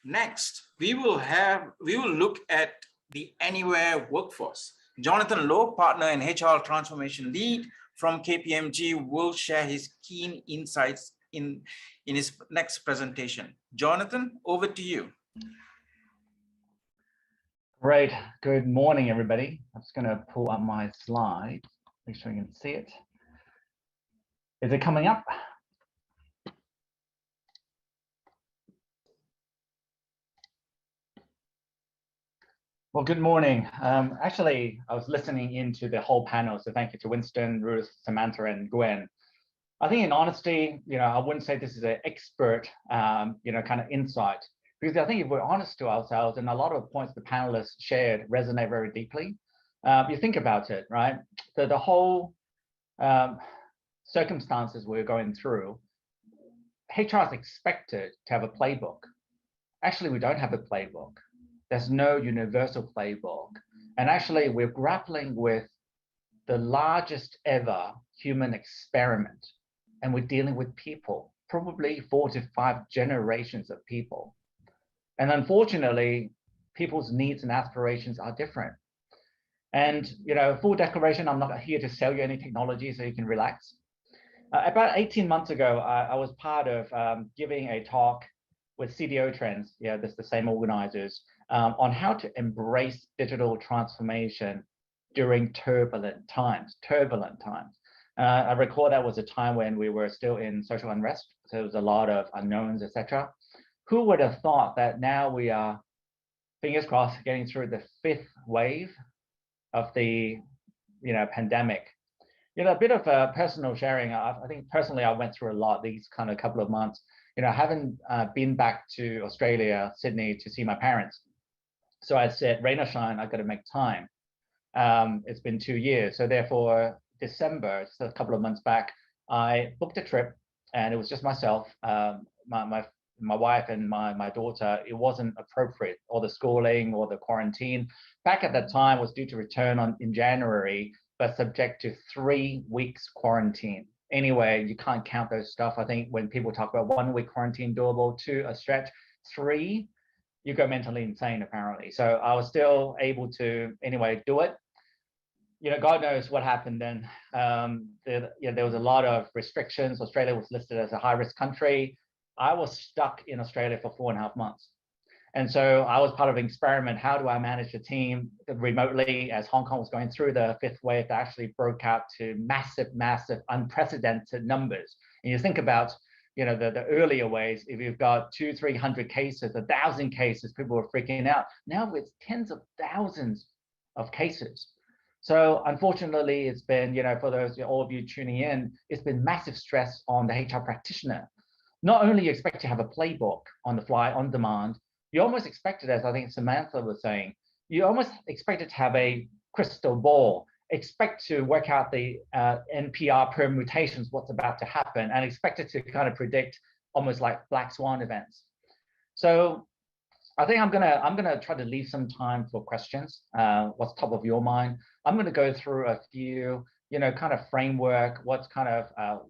Next, we will look at the Anywhere workforce. Jonathan Lowe, partner and HR transformation lead from KPMG, will share his keen insights in his next presentation. Jonathan, over to you. Great. Good morning, everybody. I'm just going to pull up my slide, make sure you can see it. Is it coming up? Well, good morning. Actually, I was listening into the whole panel, so thank you to Winston, Ruth, Samantha, and Gwen. I think in honesty, I wouldn't say this is an expert, kind of insight, because I think if we're honest to ourselves, and a lot of points the panelists shared resonate very deeply. You think about it, right? The whole circumstances we're going through, HR is expected to have a playbook. Actually, we don't have a playbook. There's no universal playbook. And actually, we're grappling with the largest ever human experiment. And we're dealing with people, probably 4 to 5 generations of people. And unfortunately, people's needs and aspirations are different. And, full declaration, I'm not here to sell you any technology, so you can relax. About 18 months ago, I was part of giving a talk with DigitalWorkforceTrends, that's the same organizers, on how to embrace digital transformation during turbulent times. I recall that was a time when we were still in social unrest, so there was a lot of unknowns, etc. Who would have thought that now we are, fingers crossed, getting through the 5th wave of the pandemic? A bit of personal sharing. I think personally I went through a lot these kind of couple of months. I haven't been back to Australia, Sydney, to see my parents. So I said, rain or shine, I've got to make time. It's been 2 years. So therefore, December, just a couple of months back, I booked a trip, and it was just myself, my wife and my daughter. It wasn't appropriate, or the schooling or the quarantine. Back at that time was due to return in January, but subject to 3 weeks quarantine. Anyway, you can't count those stuff. I think when people talk about 1 week quarantine doable, 2 a stretch, 3, you go mentally insane apparently. So I was still able to anyway do it. God knows what happened then. There was a lot of restrictions. Australia was listed as a high-risk country. I was stuck in Australia for 4.5 months. And so I was part of an experiment. How do I manage the team remotely as Hong Kong was going through the 5th wave that actually broke out to massive, unprecedented numbers? And you think about, the earlier waves, if you've got 200-300 cases, 1,000 cases, people were freaking out. Now it's tens of thousands of cases. So unfortunately, it's been, for those, all of you tuning in, it's been massive stress on the HR practitioner. Not only you expect to have a playbook on the fly, on demand, you almost expected, as I think Samantha was saying, you almost expected to have a crystal ball, expect to work out the NPR permutations, what's about to happen, and expect it to kind of predict almost like black swan events. So I think I'm gonna try to leave some time for questions. What's top of your mind? I'm gonna go through a few, kind of framework, what's kind of,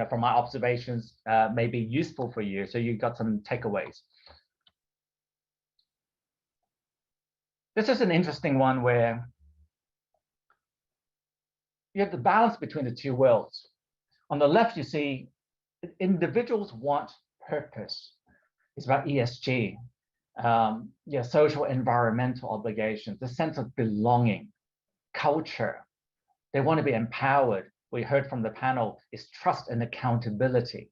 from my observations, may be useful for you, so you got some takeaways. This is an interesting one where you have the balance between the two worlds. On the left, you see individuals want purpose. It's about ESG, social environmental obligations, the sense of belonging, culture. They want to be empowered. We heard from the panel is trust and accountability.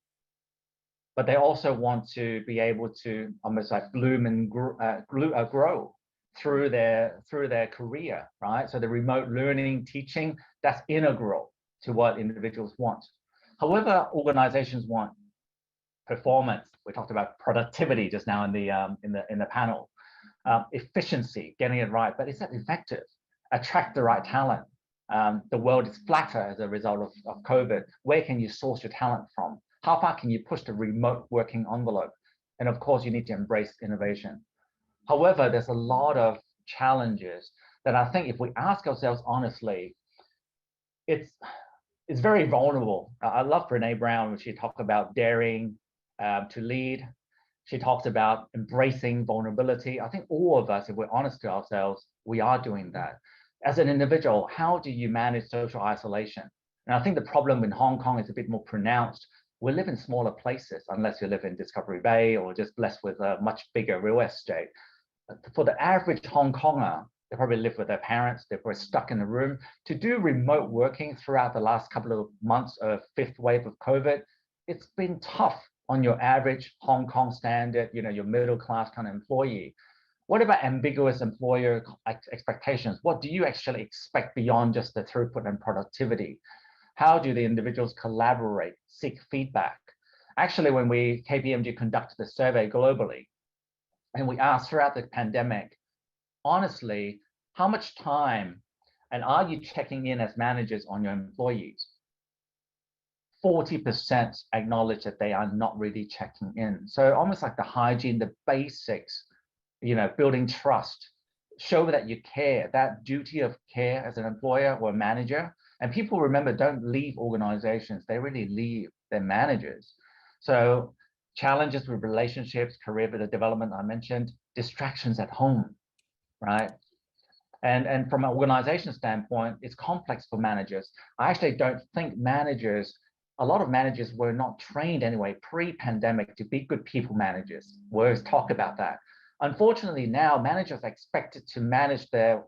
But they also want to be able to almost like bloom and grow through their career, right? So the remote learning, teaching, that's integral to what individuals want. However, organizations want performance. We talked about productivity just now in the panel. Efficiency, getting it right, but is that effective? Attract the right talent. The world is flatter as a result of COVID. Where can you source your talent from? How far can you push the remote working envelope? And of course, you need to embrace innovation. However, there's a lot of challenges that I think if we ask ourselves honestly, it's very vulnerable. I love Brene Brown when she talked about daring to lead, She talks about embracing vulnerability. I think all of us, if we're honest to ourselves, we are doing that. As an individual, how do you manage social isolation? And I think the problem in Hong Kong is a bit more pronounced. We live in smaller places, unless you live in Discovery Bay or just blessed with a much bigger real estate. For the average Hong Konger, they probably live with their parents, they're probably stuck in a room. To do remote working throughout the last couple of months of fifth wave of COVID, it's been tough on your average Hong Kong standard, your middle class kind of employee. What about ambiguous employer expectations? What do you actually expect beyond just the throughput and productivity? How do the individuals collaborate, seek feedback? Actually, when KPMG conducted a survey globally, and we asked throughout the pandemic, honestly, how much time and are you checking in as managers on your employees? 40% acknowledge that they are not really checking in. So almost like the hygiene, the basics, building trust, show that you care, that duty of care as an employer or manager. And people, remember, don't leave organizations, they really leave their managers. So challenges with relationships, career development, I mentioned, distractions at home, right? And from an organization standpoint, it's complex for managers. I actually don't think a lot of managers were not trained anyway pre-pandemic to be good people managers. We always talk about that. Unfortunately, now managers are expected to manage their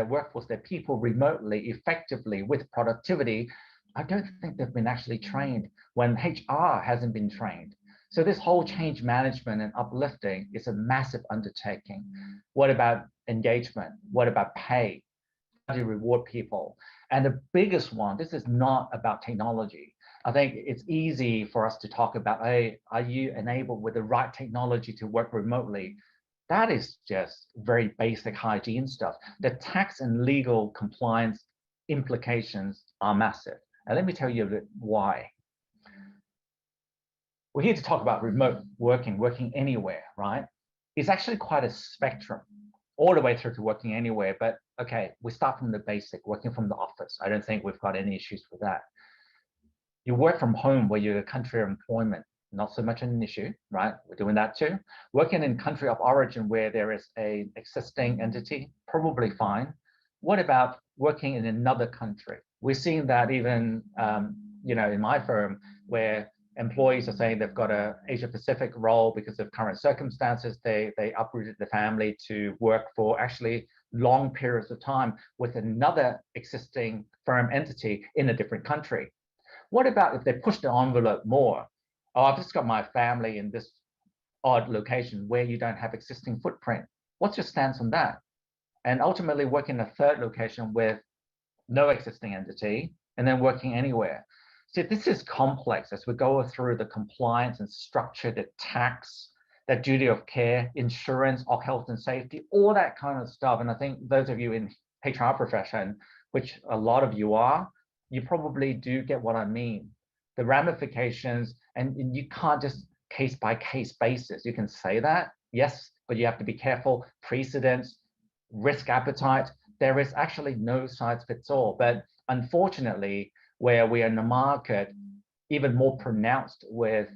workforce, their people remotely, effectively with productivity. I don't think they've been actually trained when HR hasn't been trained. So this whole change management and uplifting is a massive undertaking. What about engagement? What about pay? How do you reward people? And the biggest one, this is not about technology. I think it's easy for us to talk about, hey, are you enabled with the right technology to work remotely? That is just very basic hygiene stuff. The tax and legal compliance implications are massive. And let me tell you a bit why. We're here to talk about remote working anywhere, right? It's actually quite a spectrum all the way through to working anywhere. But okay, we start from the basic, working from the office. I don't think we've got any issues with that. You work from home where you're a country of employment, not so much an issue, right? We're doing that too. Working in country of origin where there is an existing entity, probably fine. What about working in another country? We're seeing that even, in my firm, where employees are saying they've got an Asia Pacific role because of current circumstances. They uprooted the family to work for actually long periods of time with another existing firm entity in a different country. What about if they push the envelope more? Oh, I've just got my family in this odd location where you don't have existing footprint. What's your stance on that? And ultimately work in a third location with no existing entity and then working anywhere. So this is complex as we go through the compliance and structure, the tax, that duty of care, insurance, health and safety, all that kind of stuff. And I think those of you in HR profession, which a lot of you are, you probably do get what I mean. The ramifications, and you can't just case by case basis. You can say that, yes, but you have to be careful. Precedents, risk appetite. There is actually no size fits all. But unfortunately, where we are in the market, even more pronounced with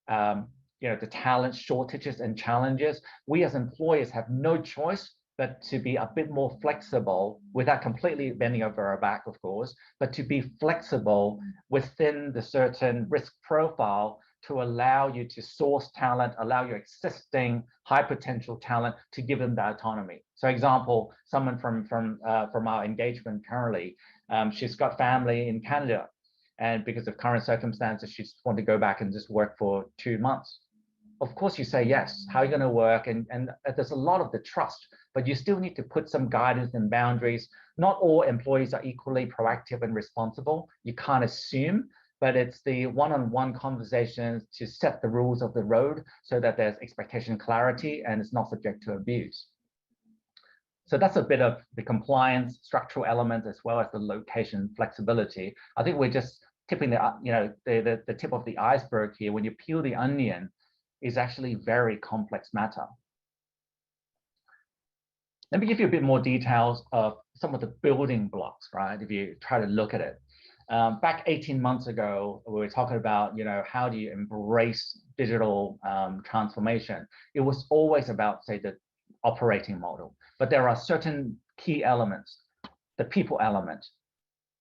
the talent shortages and challenges, we as employers have no choice but to be a bit more flexible without completely bending over our back, of course, but to be flexible within the certain risk profile to allow you to source talent, allow your existing high potential talent to give them that autonomy. So example, someone from our engagement currently, she's got family in Canada, and because of current circumstances, she just want to go back and just work for 2 months. Of course you say yes, how are you going to work? And there's a lot of the trust, but you still need to put some guidance and boundaries. Not all employees are equally proactive and responsible. You can't assume, but it's the one-on-one conversations to set the rules of the road so that there's expectation clarity and it's not subject to abuse. So that's a bit of the compliance structural elements as well as the location flexibility. I think we're just tipping the tip of the iceberg here. When you peel the onion, is actually very complex matter. Let me give you a bit more details of some of the building blocks, right? If you try to look at it. Back 18 months ago, we were talking about, how do you embrace digital transformation, it was always about, say, the operating model. But there are certain key elements, the people element,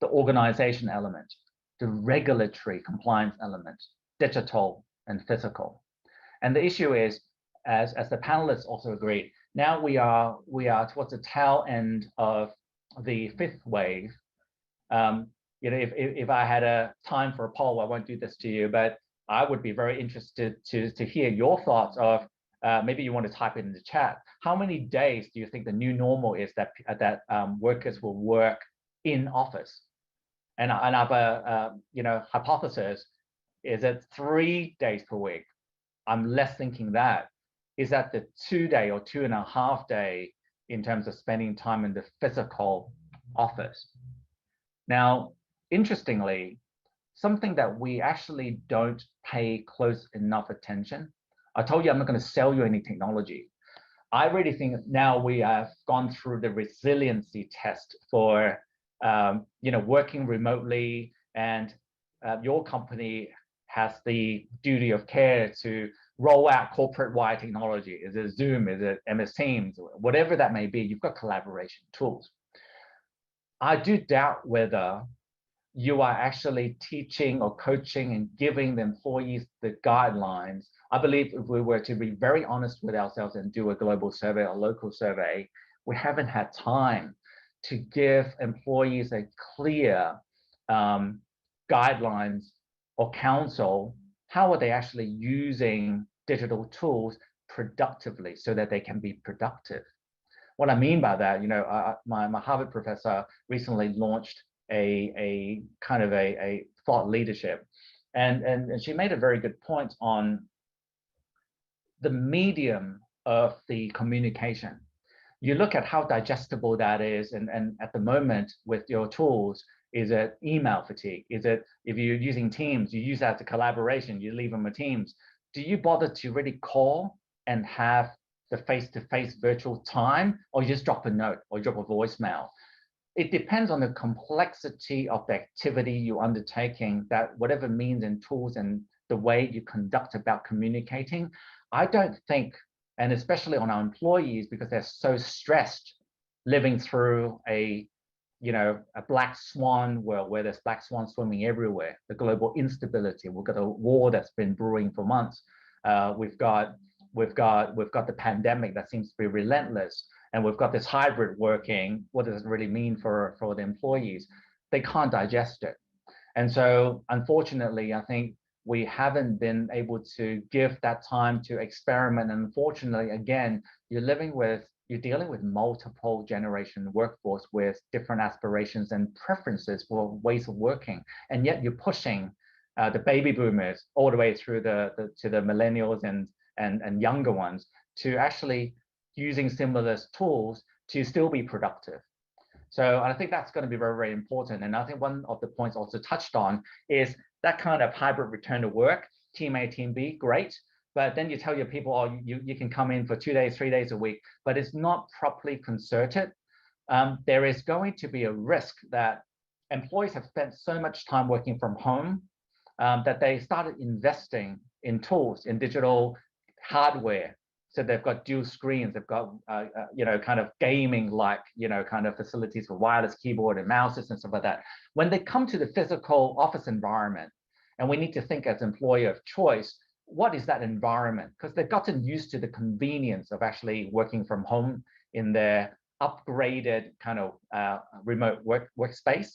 the organization element, the regulatory compliance element, digital and physical. And the issue is, as the panelists also agreed, now we are towards the tail end of the fifth wave. If I had a time for a poll, I won't do this to you, but I would be very interested to hear your thoughts of, maybe you want to type it in the chat. How many days do you think the new normal is that workers will work in office? And our hypothesis is that 3 days per week. I'm less thinking that. Is that the 2 day or 2.5 day in terms of spending time in the physical office? Now, interestingly, something that we actually don't pay close enough attention. I told you I'm not going to sell you any technology. I really think now we have gone through the resiliency test for working remotely, and your company has the duty of care to roll out corporate-wide technology. Is it Zoom? Is it MS Teams? Whatever that may be, you've got collaboration tools. I do doubt whether you are actually teaching or coaching and giving the employees the guidelines. I believe if we were to be very honest with ourselves and do a global survey or local survey, we haven't had time to give employees a clear guidelines or counsel. How are they actually using digital tools productively so that they can be productive? What I mean by that, my Harvard professor recently launched a kind of a thought leadership, and she made a very good point on the medium of the communication. You look at how digestible that is, and at the moment with your tools, is it email fatigue? Is it, if you're using Teams, you use that to collaboration, you leave them with Teams. Do you bother to really call and have the face-to-face virtual time, or you just drop a note or drop a voicemail? It depends on the complexity of the activity you're undertaking, that whatever means and tools and the way you conduct about communicating. I don't think, and especially on our employees, because they're so stressed living through a black swan world where there's black swans swimming everywhere, the global instability. We've got a war that's been brewing for months. We've got the pandemic that seems to be relentless, and we've got this hybrid working. What does it really mean for the employees? They can't digest it. And so unfortunately, I think we haven't been able to give that time to experiment. And unfortunately, again, you're dealing with multiple generation workforce with different aspirations and preferences for ways of working. And yet you're pushing the baby boomers all the way through to the millennials and younger ones to actually using similar tools to still be productive. So I think that's going to be very, very important. And I think one of the points also touched on is that kind of hybrid return to work, team A, team B, great. But then you tell your people, oh, you can come in for 2 days, 3 days a week, but it's not properly concerted. There is going to be a risk that employees have spent so much time working from home that they started investing in tools, in digital hardware. So they've got dual screens, they've got, kind of gaming-like, kind of facilities for wireless keyboard and mouses and stuff like that. When they come to the physical office environment, and we need to think as employer of choice, what is that environment? Because they've gotten used to the convenience of actually working from home in their upgraded kind of remote workspace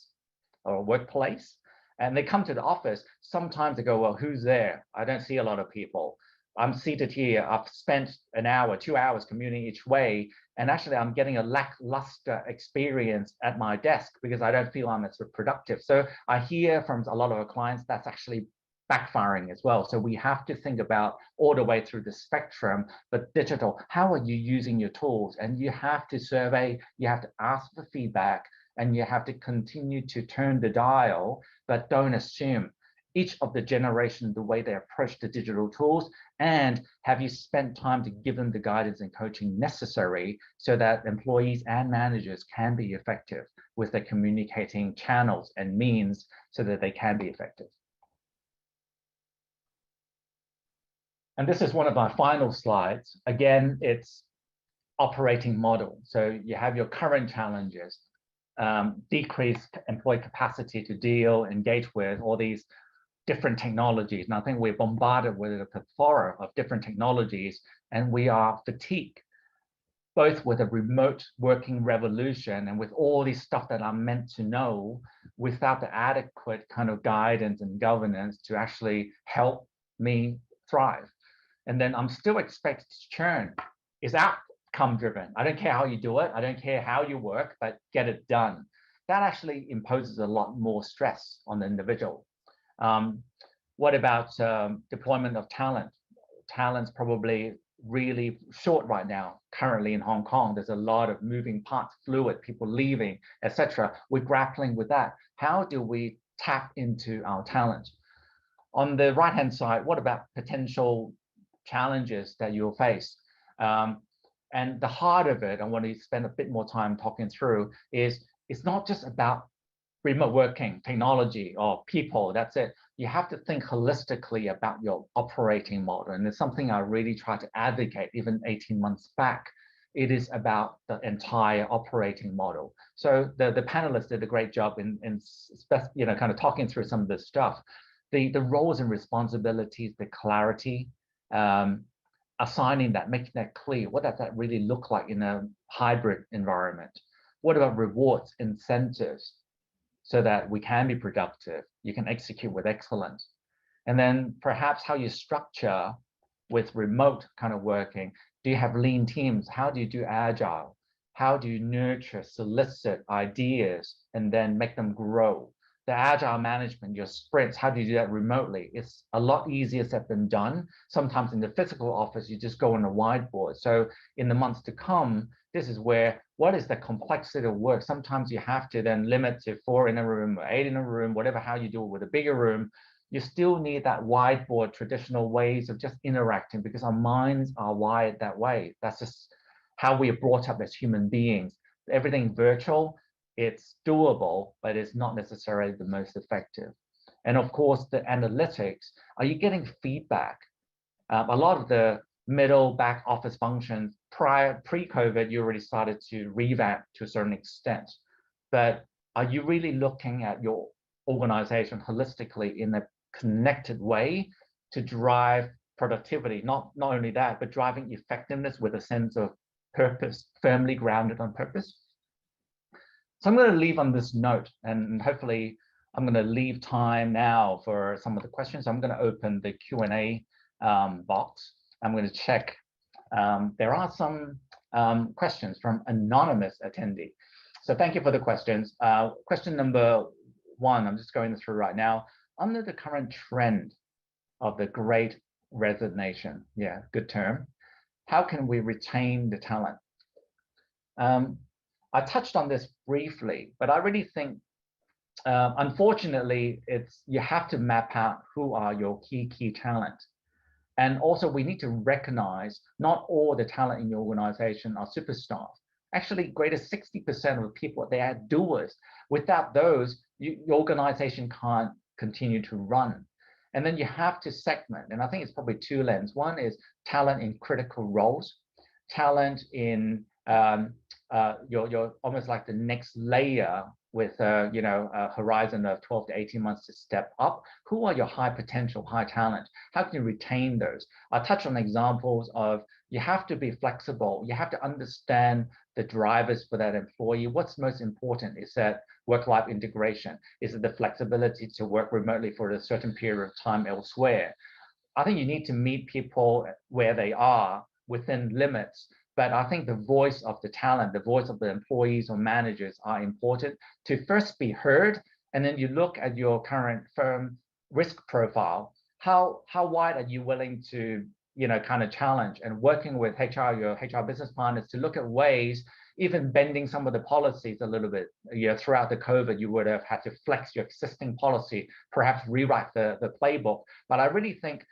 or workplace. And they come to the office, sometimes they go, well, who's there? I don't see a lot of people. I'm seated here, I've spent an hour, 2 hours commuting each way, and actually I'm getting a lackluster experience at my desk because I don't feel I'm as productive. So I hear from a lot of our clients that's actually backfiring as well. So we have to think about all the way through the spectrum, but digital, how are you using your tools? And you have to survey, you have to ask for feedback, and you have to continue to turn the dial, but don't assume each of the generation, the way they approach the digital tools, and have you spent time to give them the guidance and coaching necessary so that employees and managers can be effective with their communicating channels and means so that they can be effective. And this is one of my final slides. Again, it's operating model. So you have your current challenges, decreased employee capacity to deal, engage with all these different technologies. And I think we're bombarded with a plethora of different technologies, and we are fatigued, both with a remote working revolution and with all this stuff that I'm meant to know without the adequate kind of guidance and governance to actually help me thrive. And then I'm still expected to churn. It's outcome driven. I don't care how you do it. I don't care how you work, but get it done. That actually imposes a lot more stress on the individual. What about deployment of talent? Talent's probably really short right now. Currently in Hong Kong, there's a lot of moving parts, fluid, people leaving, etc. We're grappling with that. How do we tap into our talent? On the right-hand side, what about potential challenges that you'll face? And the heart of it, I want to spend a bit more time talking through, is it's not just about remote working, technology, or people, that's it. You have to think holistically about your operating model. And it's something I really try to advocate even 18 months back. It is about the entire operating model. So the panelists did a great job in kind of talking through some of this stuff. The roles and responsibilities, the clarity, assigning that, making that clear. What does that really look like in a hybrid environment? What about rewards, incentives, so that we can be productive, you can execute with excellence? And then perhaps how you structure with remote kind of working. Do you have lean teams? How do you do agile? How do you nurture, solicit ideas, and then make them grow? The agile management, your sprints, how do you do that remotely? It's a lot easier said than done. Sometimes in the physical office, you just go on a whiteboard. So in the months to come, this is where, what is the complexity of work? Sometimes you have to then limit to 4 in a room or 8 in a room, whatever, how you do it with a bigger room. You still need that whiteboard, traditional ways of just interacting, because our minds are wired that way. That's just how we are brought up as human beings. Everything virtual, it's doable, but it's not necessarily the most effective. And of course, the analytics, are you getting feedback? A lot of the middle back office functions pre-COVID, you already started to revamp to a certain extent. But are you really looking at your organization holistically in a connected way to drive productivity? Not only that, but driving effectiveness with a sense of purpose, firmly grounded on purpose. So I'm going to leave on this note, and hopefully I'm going to leave time now for some of the questions. I'm going to open the Q&A box. I'm going to check. There are some questions from anonymous attendee. So thank you for the questions. Question number 1, I'm just going through right now. Under the current trend of the great resignation, yeah, good term, how can we retain the talent? I touched on this briefly, but I really think, unfortunately, you have to map out who are your key talent. And also we need to recognize not all the talent in your organization are superstars. Actually, greater 60% of the people, they are doers. Without those, your organization can't continue to run. And then you have to segment, and I think it's probably 2 lenses. One is talent in critical roles, talent in you're almost like the next layer with a horizon of 12 to 18 months to step up. Who are your high potential, high talent? How can you retain those? I'll touch on examples of, you have to be flexible. You have to understand the drivers for that employee. What's most important? Is that work-life integration? Is it the flexibility to work remotely for a certain period of time elsewhere? I think you need to meet people where they are within limits. But I think the voice of the talent, the voice of the employees or managers are important to first be heard. And then you look at your current firm risk profile. How wide are you willing to, kind of challenge, and working with HR, your HR business partners, to look at ways, even bending some of the policies a little bit. Throughout the COVID, you would have had to flex your existing policy, perhaps rewrite the playbook. But I really think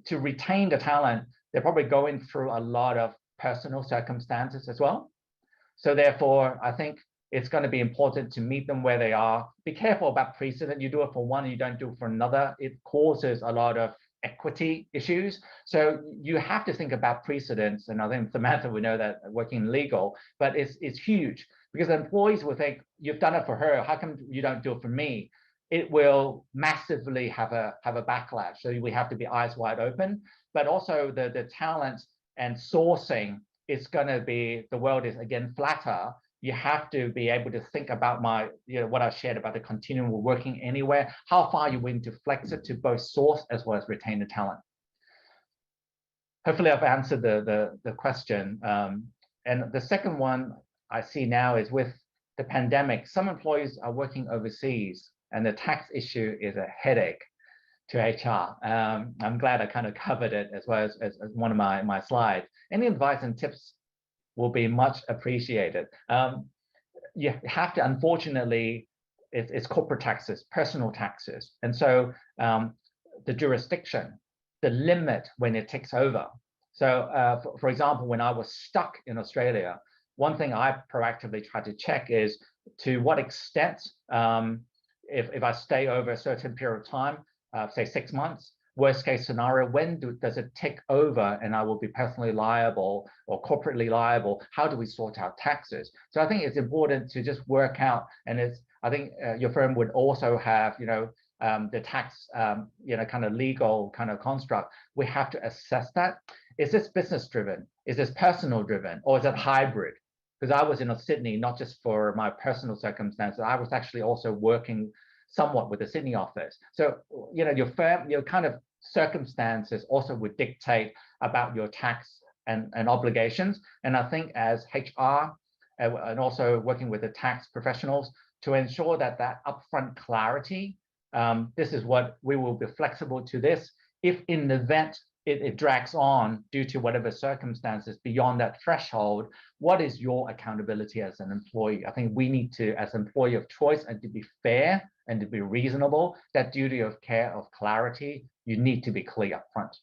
to retain the talent, they're probably going through a lot of personal circumstances as well. So therefore, I think it's going to be important to meet them where they are. Be careful about precedent. You do it for one and you don't do it for another. It causes a lot of equity issues. So you have to think about precedents. And I think Samantha, we know that working in legal, but it's huge because employees will think, you've done it for her, how come you don't do it for me? It will massively have a backlash. So we have to be eyes wide open, but also the talent and sourcing is going to be, the world is again flatter. You have to be able to think about what I shared about the continuum of working anywhere, how far you're willing to flex it to both source as well as retain the talent. Hopefully I've answered the question. And the second one I see now is with the pandemic, some employees are working overseas and the tax issue is a headache to HR. I'm glad I kind of covered it as well as one of my slides. Any advice and tips will be much appreciated. You have to, unfortunately, it's corporate taxes, personal taxes. And so the jurisdiction, the limit when it takes over. So for example, when I was stuck in Australia, one thing I proactively try to check is to what extent, if I stay over a certain period of time, say 6 months, worst case scenario, when does it take over and I will be personally liable or corporately liable? How do we sort out taxes? So I think it's important to just work out, and I think your firm would also have, the tax, kind of legal kind of construct. We have to assess that. Is this business driven? Is this personal driven? Or is it hybrid? Because I was in Sydney, not just for my personal circumstances, I was actually also working somewhat with the Sydney office. So, your firm, your kind of circumstances also would dictate about your tax and obligations. And I think as HR and also working with the tax professionals to ensure that upfront clarity, this is what we will be flexible to this. If in the event it drags on due to whatever circumstances beyond that threshold, what is your accountability as an employee? I think we need to, as employee of choice, and to be fair and to be reasonable, that duty of care, of clarity, you need to be clear up front.